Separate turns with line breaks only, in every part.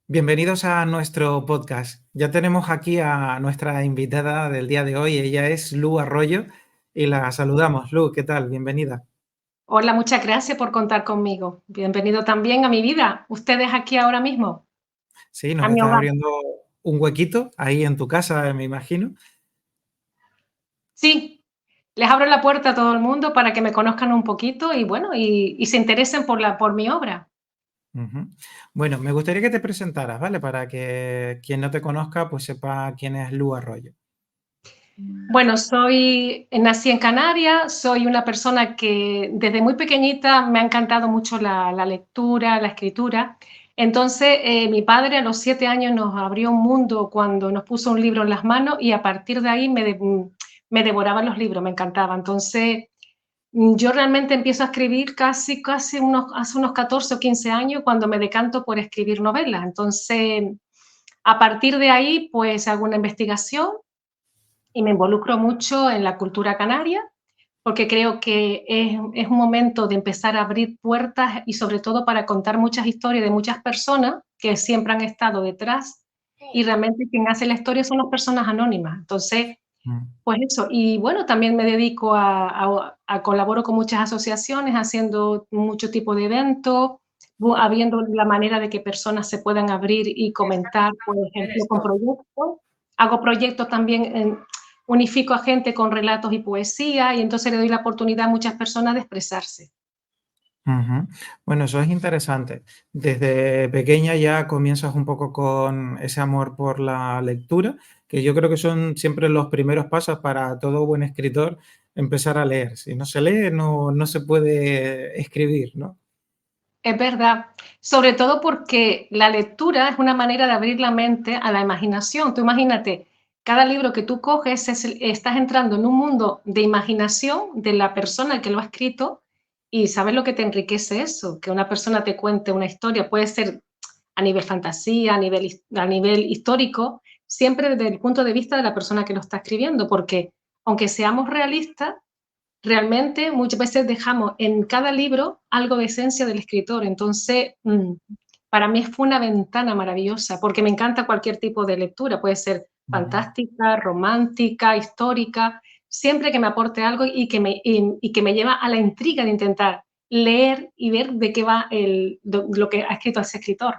Bienvenidos a nuestro podcast. Ya tenemos aquí a nuestra invitada del día de hoy. Ella es Lu Arroyo y la saludamos. Lu, ¿qué tal? Bienvenida.
Hola, muchas gracias por contar conmigo. Bienvenido también a mi vida. Ustedes aquí ahora mismo,
Sí,
a
nos
mi
estás
hogar.
abriendo un huequito ahí en tu casa, me imagino.
Sí, les abro la puerta a todo el mundo para que me conozcan un poquito y bueno, y se interesen por mi obra.
Ujú. Bueno, me gustaría que te presentaras, ¿vale? Para que quien no te conozca, pues sepa quién es Lu Arroyo.
Bueno, nací en Canarias, soy una persona que desde muy pequeñita me ha encantado mucho la lectura, la escritura. Entonces, mi padre a los 7 años nos abrió un mundo cuando nos puso un libro en las manos y a partir de ahí me devoraba los libros, me encantaba. Entonces, yo realmente empiezo a escribir hace unos 14 o 15 años cuando me decanto por escribir novelas. Entonces, a partir de ahí, pues hago una investigación y me involucro mucho en la cultura canaria porque creo que es un momento de empezar a abrir puertas y sobre todo para contar muchas historias de muchas personas que siempre han estado detrás y realmente quien hace la historia son las personas anónimas. Entonces,
Mm.
pues eso, y bueno, también me dedico a colaboro con muchas asociaciones, haciendo mucho tipo de eventos, habiendo la manera de que personas se puedan abrir y comentar, por ejemplo, con proyectos. Hago proyectos también, unifico a gente con relatos y poesía, y entonces le doy la oportunidad a muchas personas de expresarse.
Ujú. Bueno, eso es interesante. Desde pequeña ya comienzas un poco con ese amor por la lectura, que yo creo que son siempre los primeros pasos para todo buen escritor, empezar a leer. Si no se lee, no se puede escribir, ¿no?
Es verdad, sobre todo porque la lectura es una manera de abrir la mente a la imaginación. Tú imagínate, cada libro que tú coges estás entrando en un mundo de imaginación de la persona que lo ha escrito y sabes lo que te enriquece eso, que una persona te cuente una historia, puede ser a nivel fantasía, a nivel histórico, siempre desde el punto de vista de la persona que lo está escribiendo, porque aunque seamos realistas, realmente muchas veces dejamos en cada libro algo de esencia del escritor. Entonces, para mí fue una ventana maravillosa, porque me encanta cualquier tipo de lectura, puede ser
Ujú.
fantástica, romántica, histórica, siempre que me aporte algo y que me lleva a la intriga de intentar leer y ver de qué va lo que ha escrito ese escritor.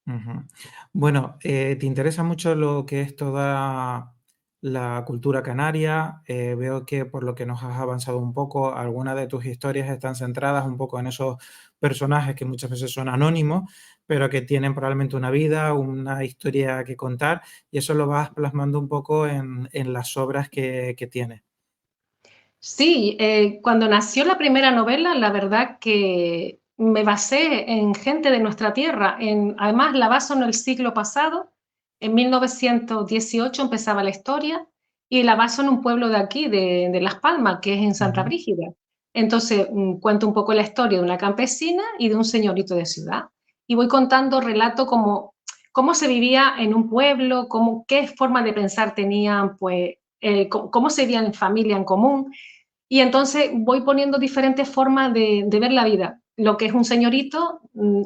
Ujú. Bueno, te interesa mucho lo que es toda la cultura canaria. Veo que por lo que nos has avanzado un poco, algunas de tus historias están centradas un poco en esos personajes que muchas veces son anónimos, pero que tienen probablemente una vida, una historia que contar, y eso lo vas plasmando un poco en las obras que tienes.
Sí, cuando nació la primera novela, la verdad que me basé en gente de nuestra tierra. Además, la baso en el siglo pasado. En 1918 empezaba la historia y la baso en un pueblo de aquí, de Las Palmas, que es en Santa
Ujú,
Brígida. Entonces, cuento un poco la historia de una campesina y de un señorito de ciudad. Y voy contando relatos como cómo se vivía en un pueblo, qué forma de pensar tenían, pues, cómo se vivían en familia en común. Y entonces voy poniendo diferentes formas de ver la vida. Lo que es un señorito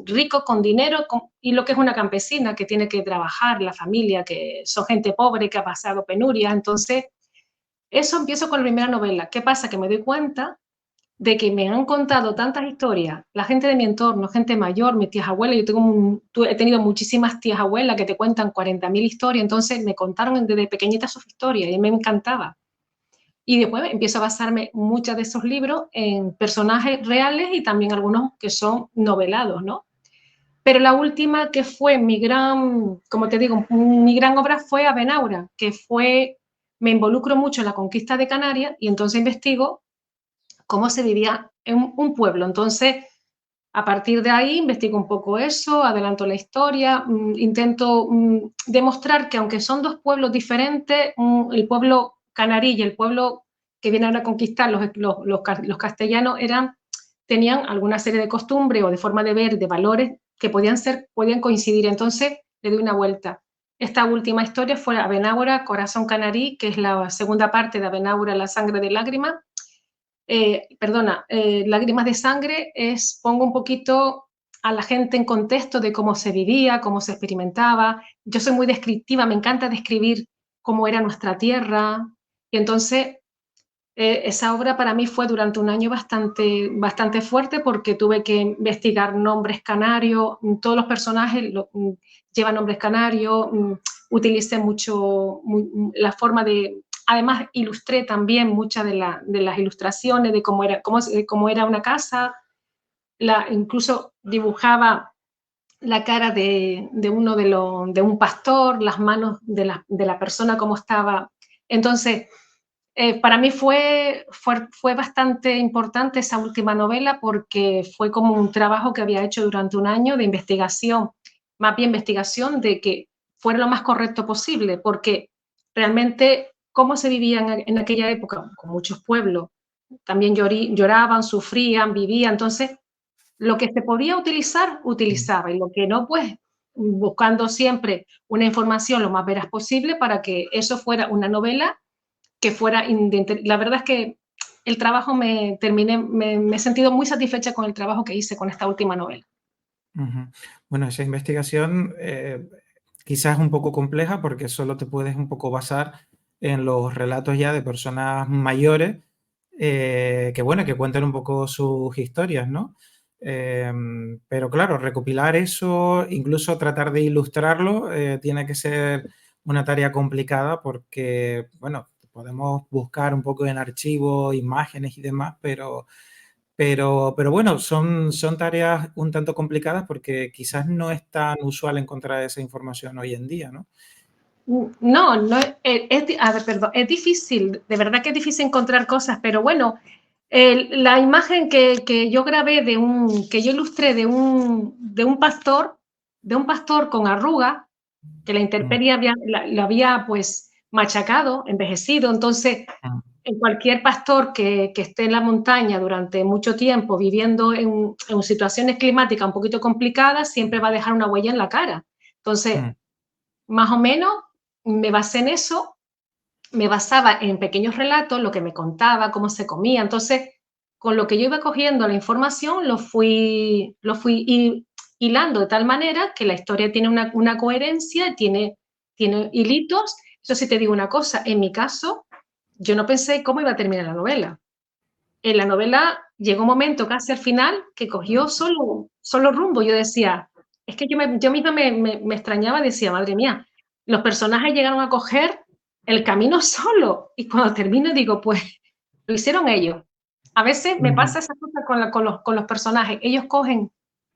rico con dinero y lo que es una campesina que tiene que trabajar, la familia, que son gente pobre, que ha pasado penuria. Entonces, eso empiezo con la primera novela. ¿Qué pasa? Que me doy cuenta de que me han contado tantas historias, la gente de mi entorno, gente mayor, mis tías abuelas, he tenido muchísimas tías abuelas que te cuentan 40.000 historias, entonces me contaron desde pequeñitas sus historias y me encantaba. Y después empiezo a basarme muchos de esos libros en personajes reales y también algunos que son novelados, ¿no? Pero la última que fue como te digo, mi gran obra fue Abenaura, me involucro mucho en la conquista de Canarias y entonces investigo cómo se vivía en un pueblo. Entonces, a partir de ahí investigo un poco eso, adelanto la historia, intento demostrar que aunque son dos pueblos diferentes, el pueblo canarí y el pueblo que vienen a conquistar los castellanos tenían alguna serie de costumbres o de forma de ver, de valores que podían coincidir. Entonces le doy una vuelta. Esta última historia fue Abenáura, Corazón Canarí, que es la segunda parte de Abenáura, La sangre de lágrimas, Lágrimas de sangre pongo un poquito a la gente en contexto de cómo se vivía, cómo se experimentaba. Yo soy muy descriptiva, me encanta describir cómo era nuestra tierra. Y entonces esa obra para mí fue durante un año bastante fuerte porque tuve que investigar nombres canarios, todos los personajes llevan nombres canarios, utilicé mucho la forma de, además ilustré también muchas de las ilustraciones de cómo era una casa, incluso dibujaba la cara de un pastor, las manos de la persona cómo estaba. Entonces, para mí fue bastante importante esa última novela porque fue como un trabajo que había hecho durante un año de investigación, más bien investigación de que fuera lo más correcto posible, porque realmente cómo se vivía en aquella época, con muchos pueblos, también lloraban, sufrían, vivían, entonces lo que se podía utilizar, utilizaba, y lo que no, pues buscando siempre una información lo más veraz posible para que eso fuera una novela que fuera, la verdad es que el trabajo me he sentido muy satisfecha con el trabajo que hice con esta última novela.
Ujú. Bueno, esa investigación quizás es un poco compleja porque solo te puedes un poco basar en los relatos ya de personas mayores que, bueno, que cuentan un poco sus historias, ¿no? Pero claro, recopilar eso, incluso tratar de ilustrarlo, tiene que ser una tarea complicada porque, bueno, podemos buscar un poco en archivos, imágenes y demás, pero bueno, son tareas un tanto complicadas porque quizás no es tan usual encontrar esa información hoy en día, ¿no?
No, no, a ver, perdón, es difícil, de verdad que es difícil encontrar cosas, pero bueno, la imagen que yo grabé que yo ilustré de un pastor con arruga, que la
Mm,
intemperie lo había pues machacado, envejecido, entonces
mm,
en cualquier pastor que esté en la montaña durante mucho tiempo viviendo en situaciones climáticas un poquito complicadas, siempre va a dejar una huella en la cara. Entonces,
mm,
más o menos me basé en eso, me basaba en pequeños relatos, lo que me contaba, cómo se comía. Entonces, con lo que yo iba cogiendo la información, hilando de tal manera que la historia tiene una coherencia, tiene hilitos. Eso sí te digo una cosa, en mi caso, yo no pensé cómo iba a terminar la novela. En la novela llegó un momento casi al final que cogió solo rumbo. Yo decía, es que yo misma me extrañaba, decía, madre mía, los personajes llegaron a coger el camino solo. Y cuando termino digo, pues lo hicieron ellos. A veces me
ujú,
pasa esa cosa con los personajes. Ellos cogen,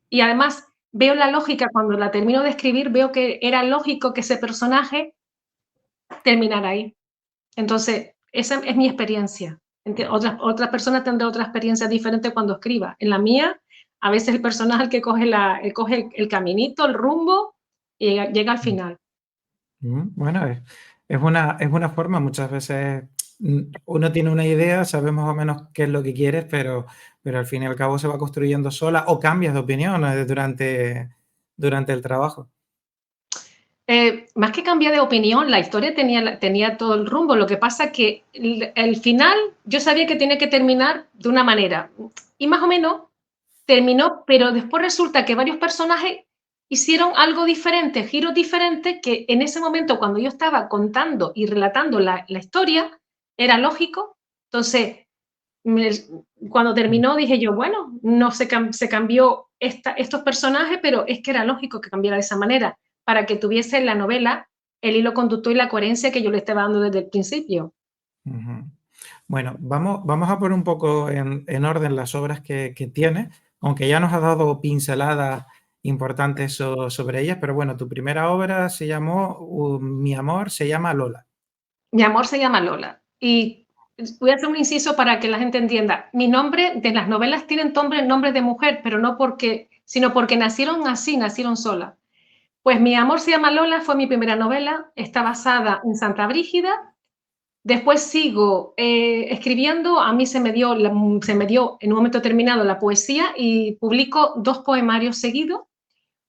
y además veo la lógica, cuando la termino de escribir, veo que era lógico que ese personaje terminara ahí. Entonces, esa es mi experiencia. Otras personas tendrán otra experiencia diferente cuando escriba. En la mía, a veces el personaje el que coge, coge el caminito, el rumbo y llega al
mm,
final.
bueno, es una forma, muchas veces uno tiene una idea, sabe más o menos qué es lo que quieres, pero al fin y al cabo se va construyendo sola o cambias de opinión durante el trabajo.
Más que cambiar de opinión, la historia tenía todo el rumbo. Lo que pasa que el final yo sabía que tenía que terminar de una manera. Y más o menos terminó, pero después resulta que varios personajes hicieron algo diferente, giros diferentes, que en ese momento, cuando yo estaba contando y relatando la historia, era lógico. Entonces, me- cuando
Mm,
terminó, dije yo, bueno, no se cambió estos personajes, pero es que era lógico que cambiara de esa manera, para que tuviese la novela el hilo conductor y la coherencia que yo le estaba dando desde el principio.
ujú. Bueno, vamos a poner un poco en orden las obras que tienes, aunque ya nos has dado pinceladas importantes sobre ellas, pero bueno, tu primera obra se llamó Mi amor se llama Lola.
Mi amor se llama Lola. Y voy a hacer un inciso para que la gente entienda. Mi nombre de las novelas tienen nombre de mujer, pero no porque, sino porque nacieron así, nacieron solas. Pues Mi amor se llama Lola fue mi primera novela, está basada en Santa Brígida. Después sigo escribiendo, a mí se me dio en un momento determinado la poesía y publico dos poemarios seguidos,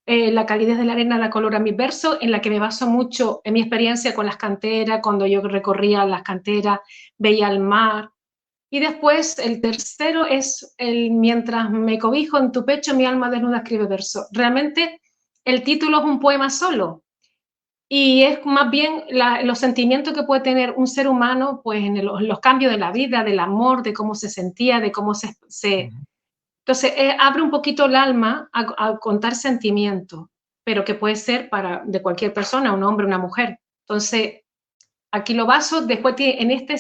La calidez de la arena da color a mis versos, en la que me baso mucho en mi experiencia con las canteras, cuando yo recorría las canteras, veía el mar. Y después el tercero es el Mientras me cobijo en tu pecho, mi alma desnuda escribe verso. Realmente el título es un poema solo y es más bien los sentimientos que puede tener un ser humano pues en los cambios de la vida, del amor, de cómo se sentía, de cómo se
ujú,
entonces, abre un poquito el alma a contar sentimientos, pero que puede ser para de cualquier persona, un hombre, una mujer. Entonces, aquí lo baso, después en este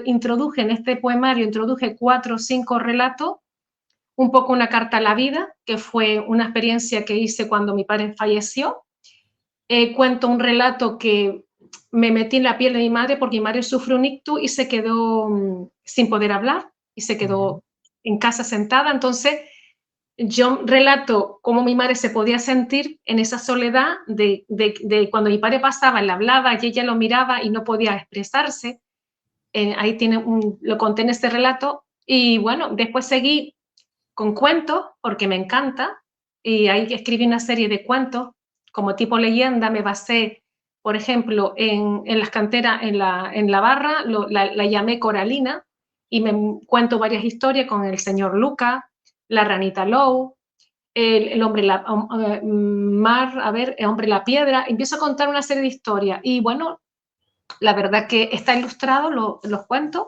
introduje, en este poemario, introduje 4 o 5 relatos, un poco una carta a la vida, que fue una experiencia que hice cuando mi padre falleció. Cuento un relato que me metí en la piel de mi madre porque mi madre sufre un ictus y se quedó sin poder hablar y se
ujú,
quedó en casa sentada. Entonces, yo relato cómo mi madre se podía sentir en esa soledad de cuando mi padre pasaba, le hablaba y ella lo miraba y no podía expresarse. Ahí lo conté en este relato. Y bueno, después seguí con cuentos, porque me encanta, y ahí escribí una serie de cuentos, como tipo leyenda, me basé, por ejemplo, en las canteras, en la barra, la llamé Coralina, y me cuento varias historias con el señor Luca, la ranita Lowe, el hombre la mar, a ver, el hombre la piedra, empiezo a contar una serie de historias y bueno, la verdad que está ilustrado los cuentos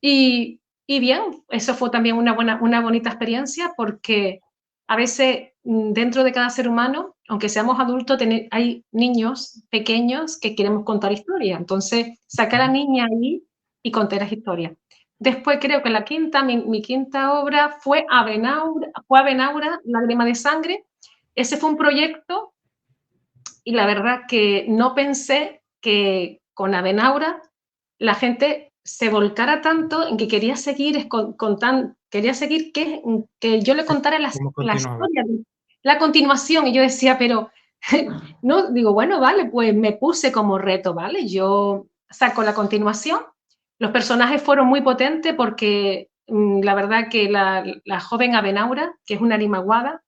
y bien, eso fue también una bonita experiencia porque a veces dentro de cada ser humano, aunque seamos adultos, hay niños pequeños que queremos contar historias. Entonces, saqué a la
ujú.
niña ahí y conté las historias. Después creo que mi quinta obra fue Abenaura, Lágrima de Sangre. Ese fue un proyecto y la verdad que no pensé que con Abenaura la gente se volcara tanto en que quería seguir quería seguir que yo le
Sí,
contara
¿cómo
la
continuaba?
historia, la continuación. Y yo decía, pero no, digo, bueno, vale, pues me puse como reto, ¿vale? Yo saco la continuación. Los personajes fueron muy potentes porque la verdad que la joven Abenaura, que es una limaguada,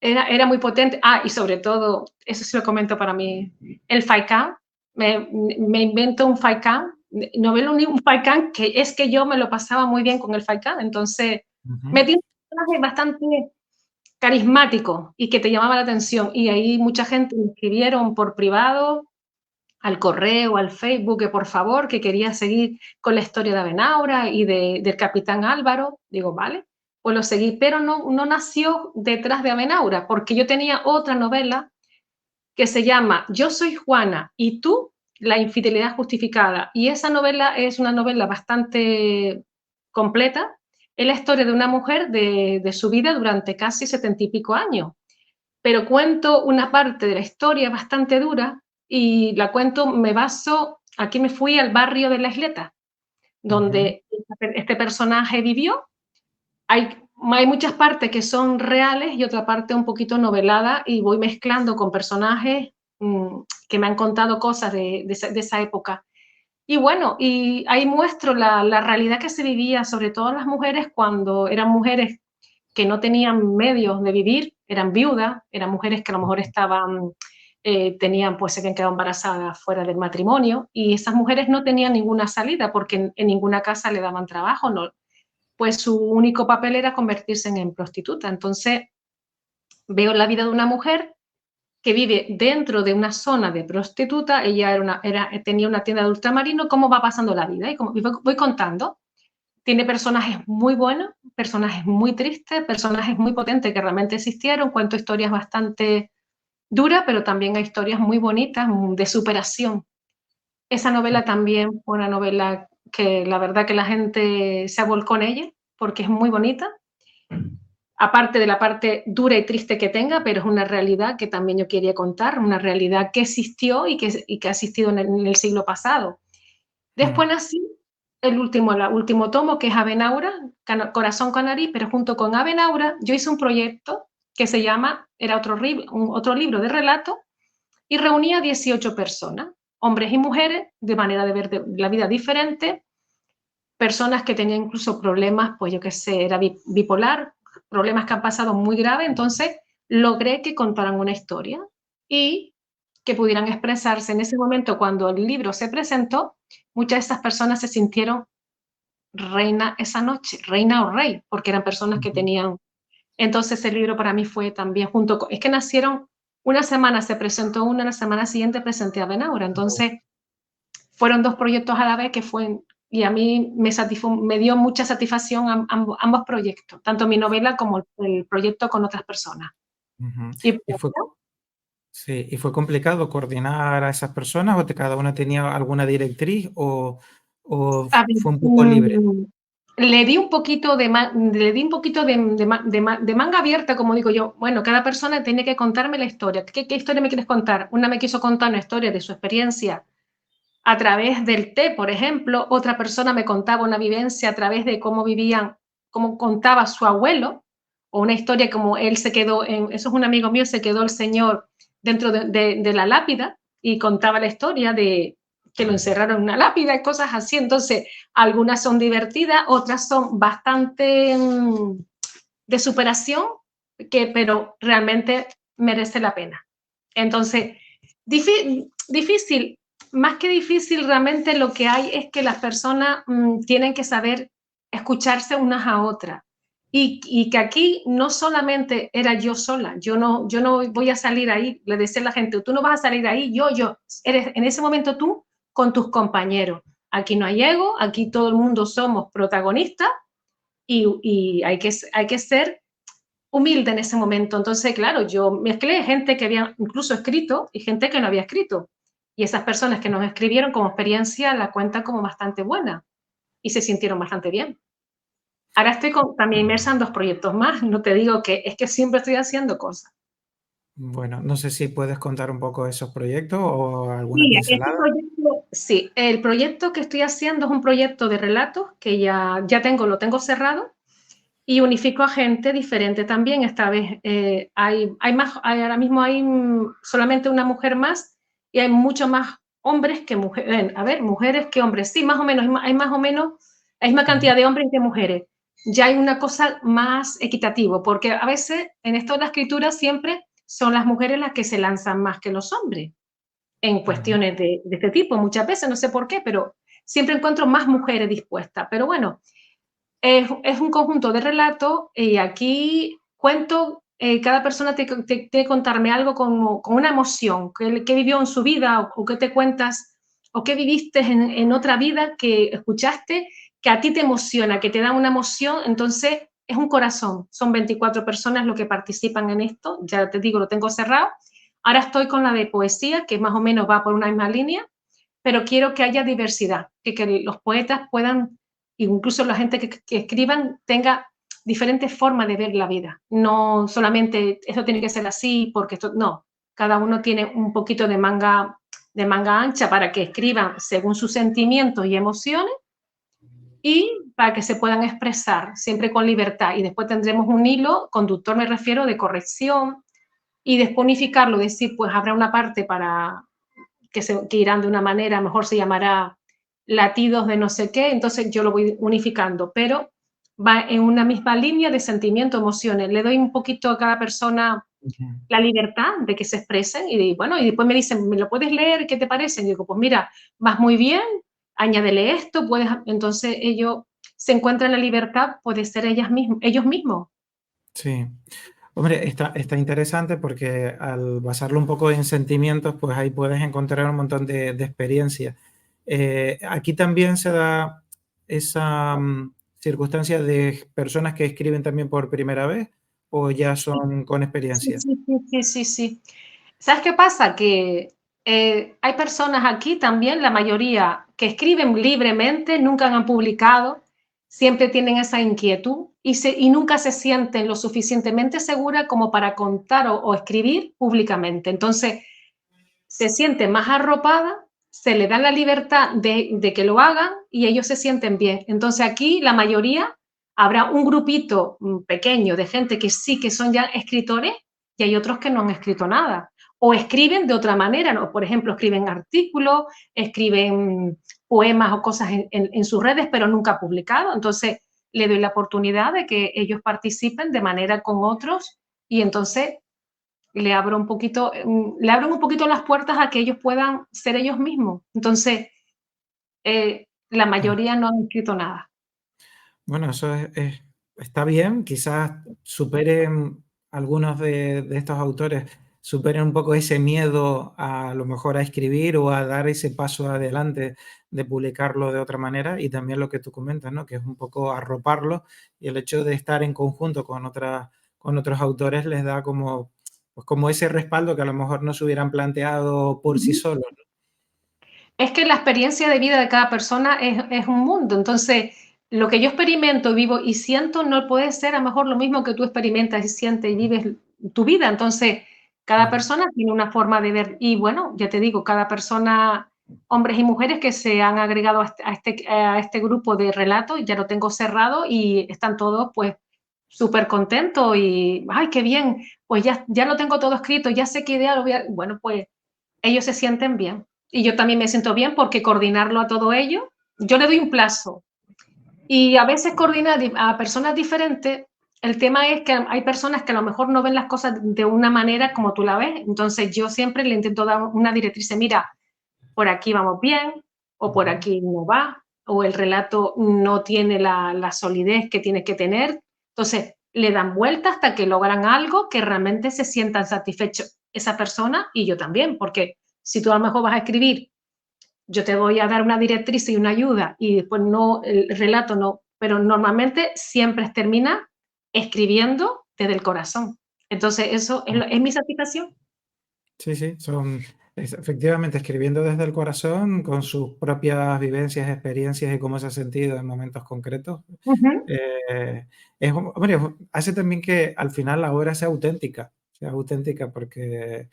era muy potente. Ah, y sobre todo, eso sí lo comento para mí, el Faikán. Me invento un Faikán, novelo un Faikán que es que yo me lo pasaba muy bien con el Faikán. Entonces,
Ujú,
metí un personaje bastante carismático y que te llamaba la atención. Y ahí mucha gente me escribieron por privado, al correo, al Facebook, que por favor, que quería seguir con la historia de Abenaura y del capitán Álvaro. Digo, vale, pues lo seguí, pero no nació detrás de Abenaura, porque yo tenía otra novela que se llama Yo soy Juana y tú, la infidelidad justificada. Y esa novela es una novela bastante completa. Es la historia de una mujer de su vida durante casi 70 y pico años, pero cuento una parte de la historia bastante dura y la cuento, aquí me fui al barrio de La Isleta,
ujú,
donde este personaje vivió. Hay muchas partes que son reales y otra parte un poquito novelada y voy mezclando con personajes que me han contado cosas de esa época. Y bueno, y ahí muestro la realidad que se vivía, sobre todo las mujeres cuando eran mujeres que no tenían medios de vivir, eran viudas, eran mujeres que a lo mejor pues se habían quedado embarazadas fuera del matrimonio y esas mujeres no tenían ninguna salida porque en ninguna casa le daban trabajo, no, pues su único papel era convertirse en prostituta. Entonces veo la vida de una mujer que vive dentro de una zona de prostituta, ella tenía una tienda de ultramarino, cómo va pasando la vida y voy contando. Tiene personajes muy buenos, personajes muy tristes, personajes muy potentes que realmente existieron. Cuento historias bastante duras, pero también hay historias muy bonitas de superación. Esa novela también fue una novela que la verdad que la gente se volcó en ella porque es muy bonita, aparte de la parte dura y triste que tenga, pero es una realidad que también yo quería contar, una realidad que existió y que ha existido en el siglo pasado.
ujú,
Después nací el último tomo, que es Abenaura, Corazón Canarí, pero junto con Abenaura yo hice un proyecto que era otro libro de relato y reunía 18 personas, hombres y mujeres, de manera de ver la vida diferente, personas que tenían incluso problemas, pues yo qué sé, era bipolar, problemas que han pasado muy graves, entonces logré que contaran una historia y que pudieran expresarse. En ese momento, cuando el libro se presentó, muchas de estas personas se sintieron reina esa noche, reina o rey, porque eran personas que
Ujú.
tenían. Entonces el libro para mí fue también junto con, es que nacieron, una semana se presentó una, la semana siguiente presenté a Benaura,
Oh,
entonces fueron dos proyectos a la vez que fue, y a mí me dio mucha satisfacción ambos proyectos, tanto mi novela como el proyecto con otras personas.
ujú.
Y
¿Y fue sí, y fue complicado coordinar a esas personas o cada una tenía alguna directriz o
a ver,
fue un poco libre?
le di un poquito de manga abierta, como digo yo. Bueno, cada persona tiene que contarme la historia. ¿Qué historia me quieres contar? Una me quiso contar una historia de su experiencia a través del té, por ejemplo. Otra persona me contaba una vivencia a través de cómo vivían, cómo contaba su abuelo, o una historia como él se quedó eso es un amigo mío, se quedó el señor dentro de la lápida y contaba la historia de que lo encerraron en una lápida y cosas así. Entonces, algunas son divertidas, otras son bastante de superación, pero realmente merece la pena. Entonces, difícil, más que difícil, realmente lo que hay es que las personas tienen que saber escucharse unas a otras. Y que aquí no solamente era yo sola, yo no voy a salir ahí, le decía a la gente, tú no vas a salir ahí, eres en ese momento tú con tus compañeros. Aquí no hay ego, aquí todo el mundo somos protagonistas y hay que ser humilde en ese momento. Entonces, claro, yo mezclé gente que había incluso escrito y gente que no había escrito. Y esas personas que nos escribieron como experiencia la cuentan como bastante buena y se sintieron bastante bien. Ahora estoy también inmersa en dos proyectos más. No te digo que es que siempre estoy haciendo cosas.
Bueno, no sé si puedes contar un poco esos proyectos o alguna
Sí, este
pincelada.
proyecto, sí, el proyecto que estoy haciendo es un proyecto de relatos que ya tengo, lo tengo cerrado y unifico a gente diferente también. Esta vez hay más, ahora mismo hay solamente una mujer más y hay mucho más hombres que mujeres. A ver, mujeres que hombres, sí, más o menos, hay más o menos la misma
Ujú,
cantidad de hombres que mujeres. Ya hay una cosa más equitativo, porque a veces en esto de la escritura siempre son las mujeres las que se lanzan más que los hombres en
ujú,
cuestiones de este tipo. Muchas veces, no sé por qué, pero siempre encuentro más mujeres dispuestas. Pero bueno, es un conjunto de relatos y aquí cuento, cada persona tiene que contarme algo con una emoción, que vivió en su vida o que te cuentas o que viviste en otra vida que escuchaste, que a ti te emociona, que te da una emoción, entonces es un corazón. Son 24 personas los que participan en esto, ya te digo, lo tengo cerrado. Ahora estoy con la de poesía, que más o menos va por una misma línea, pero quiero que haya diversidad, que los poetas puedan, incluso la gente que escriban, tenga diferentes formas de ver la vida. No solamente esto tiene que ser así, porque esto, no, cada uno tiene un poquito de manga ancha para que escriban según sus sentimientos y emociones y para que se puedan expresar siempre con libertad. Y después tendremos un hilo conductor, me refiero, de corrección y después unificarlo, decir, pues habrá una parte para que irán de una manera, mejor se llamará latidos de no sé qué, entonces yo lo voy unificando, pero va en una misma línea de sentimiento, emociones. Le doy un poquito a cada persona
ujú.
la libertad de que se expresen y bueno, y después me dicen, ¿me lo puedes leer? ¿Qué te parece? Y digo, pues mira, vas muy bien, añádele esto, puedes, entonces ellos se encuentran la libertad, puede ser ellos mismos.
Sí. Hombre, está interesante porque al basarlo un poco en sentimientos, pues ahí puedes encontrar un montón de experiencias. ¿Aquí también se da esa, circunstancia de personas que escriben también por primera vez o ya
Sí,
son con
sí,
experiencia?
sí, sí, sí, sí, sí. ¿Sabes qué pasa? Que hay personas aquí también, la mayoría, que escriben libremente, nunca han publicado, siempre tienen esa inquietud y nunca se sienten lo suficientemente seguras como para contar o escribir públicamente. Entonces, se sienten más arropadas, se le da la libertad de que lo hagan y ellos se sienten bien. Entonces, aquí la mayoría, habrá un grupito pequeño de gente que sí que son ya escritores y hay otros que no han escrito nada. O escriben de otra manera, ¿no? Por ejemplo, escriben artículos, escriben poemas o cosas en sus redes, pero nunca publicado. Entonces, le doy la oportunidad de que ellos participen de manera con otros y entonces le abro un poquito las puertas a que ellos puedan ser ellos mismos. Entonces, la
Claro.
mayoría no han escrito nada.
Bueno, eso está bien, quizás superen algunos de estos autores, superen un poco ese miedo a lo mejor a escribir o a dar ese paso adelante de publicarlo de otra manera y también lo que tú comentas, ¿no? Que es un poco arroparlo y el hecho de estar en conjunto con otros autores les da como, pues como ese respaldo que a lo mejor no se hubieran planteado por sí
Ujú.
solos, ¿no?
Es que la experiencia de vida de cada persona es un mundo. Entonces, lo que yo experimento, vivo y siento no puede ser a lo mejor lo mismo que tú experimentas y sientes y vives tu vida. Entonces, cada
Claro.
persona tiene una forma de ver. Y bueno, ya te digo, cada persona, hombres y mujeres que se han agregado a este grupo de relatos, ya lo tengo cerrado y están todos pues súper contentos y, ay, qué bien, pues ya lo tengo todo escrito, ya sé qué idea lo voy a... Bueno, pues ellos se sienten bien. Y yo también me siento bien porque coordinarlo a todo ello, yo le doy un plazo. Y a veces coordinar a personas diferentes, el tema es que hay personas que a lo mejor no ven las cosas de una manera como tú la ves. Entonces yo siempre le intento dar una directriz, mira, por aquí vamos bien, o por
Ujú.
aquí no va, o el relato no tiene la solidez que tiene que tener. Entonces le dan vuelta hasta que logran algo que realmente se sientan satisfechos esa persona y yo también, porque si tú a lo mejor vas a escribir, yo te voy a dar una directriz y una ayuda y después no, el relato no, pero normalmente siempre termina escribiendo desde el corazón. Entonces eso es mi satisfacción.
Sí, sí, efectivamente escribiendo desde el corazón, con sus propias vivencias, experiencias y cómo se ha sentido en momentos concretos.
Ujú.
Hombre, hace también que al final la obra sea auténtica porque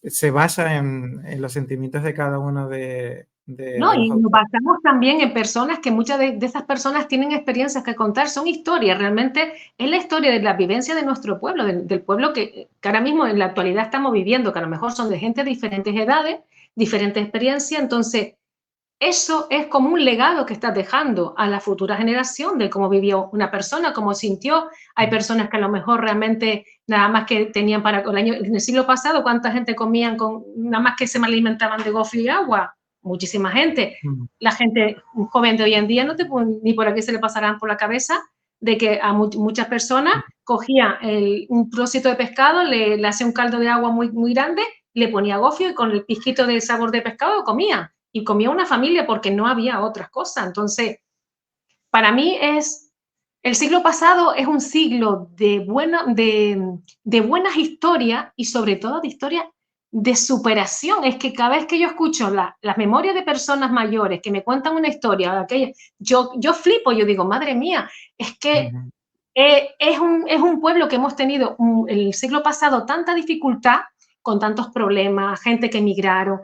se basa en los sentimientos de cada uno
No,
de los
y nos
autores.
basamos también en personas que muchas de esas personas tienen experiencias que contar, son historias, realmente es la historia de la vivencia de nuestro pueblo, del pueblo que ahora mismo en la actualidad estamos viviendo, que a lo mejor son de gente de diferentes edades, diferentes experiencias, entonces eso es como un legado que estás dejando a la futura generación de cómo vivió una persona, cómo sintió. Hay personas que a lo mejor realmente nada más que tenían para el año, en el siglo pasado, ¿cuánta gente comían con nada más que se alimentaban de gofio y agua? Muchísima gente.
Mm,
La gente joven de hoy en día no te ni por aquí se le pasarán por la cabeza de que a muchas personas
mm,
cogía un trocito de pescado, le hacía un caldo de agua muy grande, le ponía gofio y con el pizquito de sabor de pescado comía y comía una familia porque no había otras cosas. Entonces, para mí es, el siglo pasado es un siglo de buenas historias y sobre todo de historias de superación. Es que cada vez que yo escucho las memorias de personas mayores que me cuentan una historia, aquella, yo flipo, yo digo, madre mía, es que
ujú,
es un pueblo que hemos tenido el siglo pasado tanta dificultad con tantos problemas, gente que emigraron,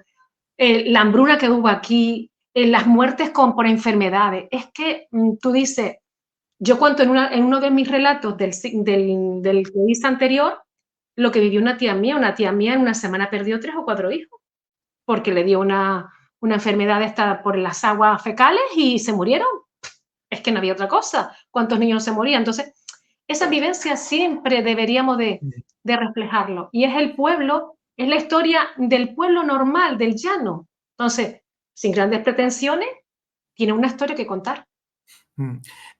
la hambruna que hubo aquí, las muertes por enfermedades. Es que tú dices, yo cuento en uno de mis relatos del que hice anterior, lo que vivió una tía mía en una semana perdió 3 o 4 hijos, porque le dio una enfermedad esta por las aguas fecales y se murieron. Es que no había otra cosa. ¿Cuántos niños no se morían? Entonces, esa vivencia siempre deberíamos
mm.
de reflejarlo. Y es el pueblo, es la historia del pueblo normal, del llano. Entonces, sin grandes pretensiones, tiene una historia que contar.
Mm.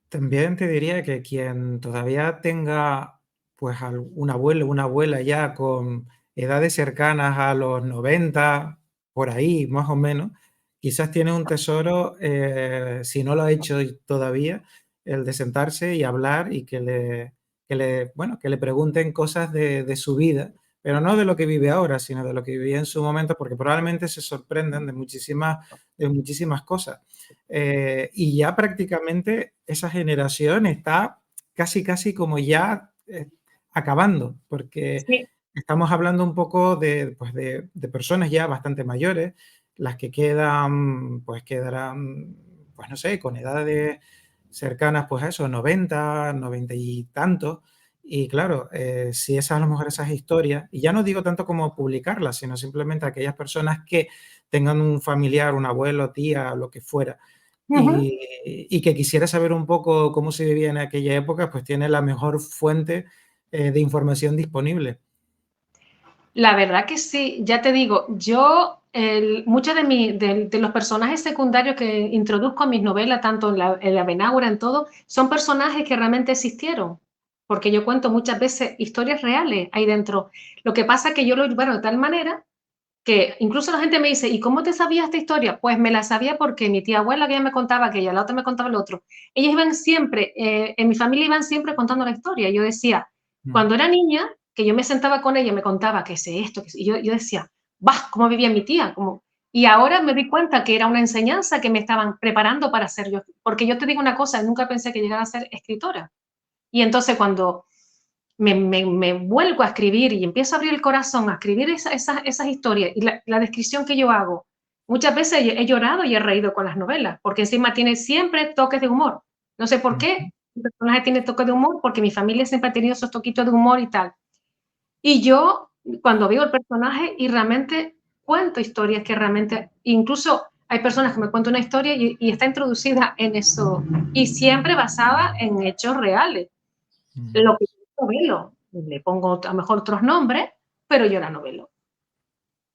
También te diría que quien todavía tenga, pues, un abuelo, una abuela ya con edades cercanas a los 90 por ahí, más o menos, quizás tiene un tesoro, si no lo ha hecho todavía, el de sentarse y hablar y bueno, que le pregunten cosas de su vida, pero no de lo que vive ahora, sino de lo que vivía en su momento, porque probablemente se sorprendan de muchísimas cosas. Y ya prácticamente esa generación está casi, casi como ya acabando, porque
Sí.
estamos hablando un poco de, pues de personas ya bastante mayores, las que quedan, pues quedarán, pues no sé, con edades cercanas, pues a eso, 90, 90 y tantos. Y claro, si esas a lo mejor esas historias, y ya no digo tanto como publicarlas, sino simplemente aquellas personas que tengan un familiar, un abuelo, tía, lo que fuera,
Ujú.
y que quisiera saber un poco cómo se vivía en aquella época, pues tiene la mejor fuente, de información disponible.
La verdad que sí, ya te digo, yo muchos de los personajes secundarios que introduzco en mis novelas, tanto en la Benágora, en todo, son personajes que realmente existieron, porque yo cuento muchas veces historias reales ahí dentro. Lo que pasa es que yo lo bueno de tal manera que incluso la gente me dice, ¿y cómo te sabías esta historia? Pues me la sabía porque mi tía abuela que ella me contaba aquella, la otra me contaba el otro. Ellas iban siempre, en mi familia iban siempre contando la historia. Yo decía,
Mm,
cuando era niña, que yo me sentaba con ella y me contaba qué es esto, y yo decía, bah, ¿cómo vivía mi tía? Como, y ahora me di cuenta que era una enseñanza que me estaban preparando para ser yo. Porque yo te digo una cosa, nunca pensé que llegara a ser escritora. Y entonces cuando me vuelco a escribir y empiezo a abrir el corazón, a escribir esas historias y la descripción que yo hago. Muchas veces he llorado y he reído con las novelas, porque encima tiene siempre toques de humor. No sé por
ujú,
qué el personaje tiene toques de humor, porque mi familia siempre ha tenido esos toquitos de humor y tal. Y yo, cuando veo el personaje y realmente cuento historias que realmente, incluso hay personas que me cuentan una historia y está introducida en eso, y siempre basada en hechos reales.
ujú.
Lo que yo novelo, le pongo a lo mejor otros nombres, pero yo la novelo.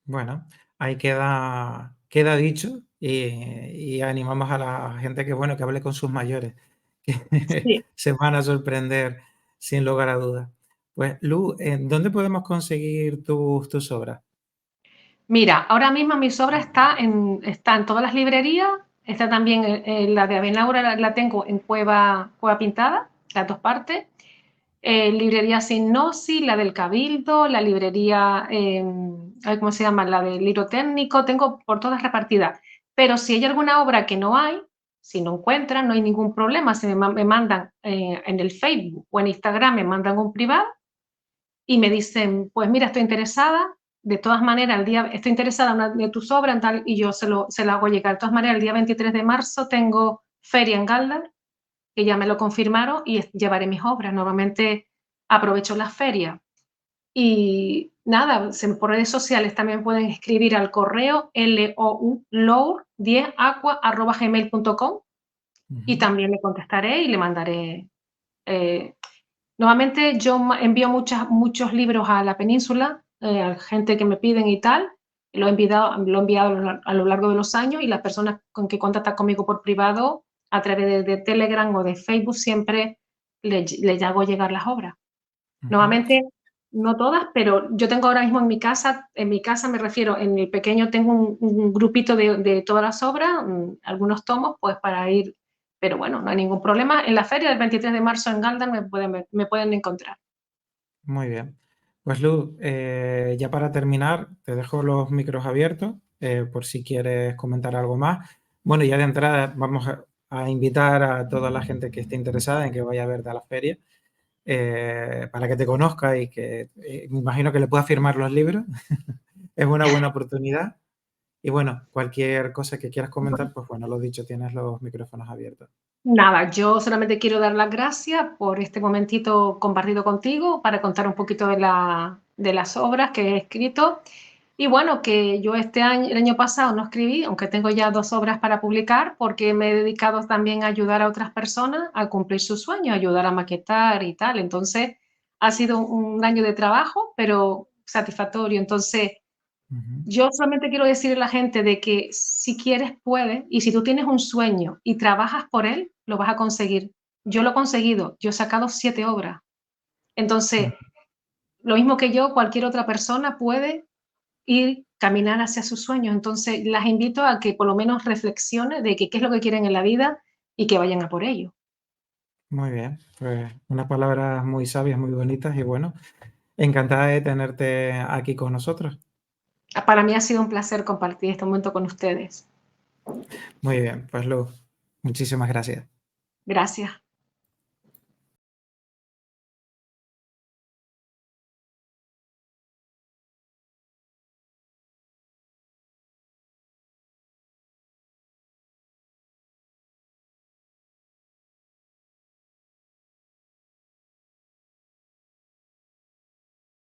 Bueno, ahí queda dicho y animamos a la gente que, bueno, que hable con sus mayores, que
Sí.
se van a sorprender sin lugar a dudas. Pues, Lu, ¿en dónde podemos conseguir tus obras?
Mira, ahora mismo mis obra está en todas las librerías, está también la de Abenaura, la tengo en Cueva Pintada, las dos partes, librería Sinopsis, la del Cabildo, la librería, ay, ¿cómo se llama? La del Libro Técnico, tengo por todas repartidas. Pero si hay alguna obra que no hay, si no encuentran, no hay ningún problema, se me mandan en el Facebook o en Instagram, me mandan un privado y me dicen, pues mira, estoy interesada, de todas maneras, estoy interesada en una de tus obras, en tal, y yo se lo hago llegar. De todas maneras, el día 23 de marzo tengo feria en Galdar, que ya me lo confirmaron, y llevaré mis obras. Normalmente aprovecho las ferias. Y nada, por redes sociales también pueden escribir al correo lour10aqua@gmail.com y
Ujú,
también le contestaré y le mandaré. eh, Normalmente yo envío muchos libros a la península, a gente que me piden y tal. Lo he enviado a lo largo de los años y las personas con que contactan conmigo por privado a través de Telegram o de Facebook siempre les hago llegar las obras.
ujú.
Normalmente, no todas, pero yo tengo ahora mismo en mi casa me refiero, en el pequeño tengo un grupito de todas las obras, algunos tomos, pues para ir, pero bueno, no hay ningún problema. En la feria del 23 de marzo en Galdar me pueden encontrar.
Muy bien. Pues, Lu, ya para terminar, te dejo los micros abiertos, por si quieres comentar algo más. Bueno, ya de entrada vamos a invitar a toda la gente que esté interesada en que vaya a verte a la feria, para que te conozca y que me imagino que le puedas firmar los libros. Es una buena oportunidad. Y bueno, cualquier cosa que quieras comentar, pues bueno, lo dicho, tienes los micrófonos abiertos.
Nada, yo solamente quiero dar las gracias por este momentito compartido contigo para contar un poquito de las obras que he escrito. Y bueno, que yo este año, el año pasado no escribí, aunque tengo ya 2 obras para publicar, porque me he dedicado también a ayudar a otras personas a cumplir sus sueños, ayudar a maquetar y tal. Entonces, ha sido un año de trabajo, pero satisfactorio. Entonces,
Ujú.
yo solamente quiero decirle a la gente de que si quieres, puedes, y si tú tienes un sueño y trabajas por él, lo vas a conseguir. Yo lo he conseguido, yo he sacado 7 obras.
Mm,
Entonces, lo mismo que yo, cualquier otra persona puede ir, caminar hacia sus sueños. Entonces, las invito a que por lo menos reflexionen de que qué es lo que quieren en la vida y que vayan a por ello.
Muy bien, pues unas palabras muy sabias, muy bonitas y bueno, encantada de tenerte aquí con nosotros.
Para mí ha sido un placer compartir este momento con ustedes.
Muy bien, pues Lu, muchísimas gracias.
Gracias.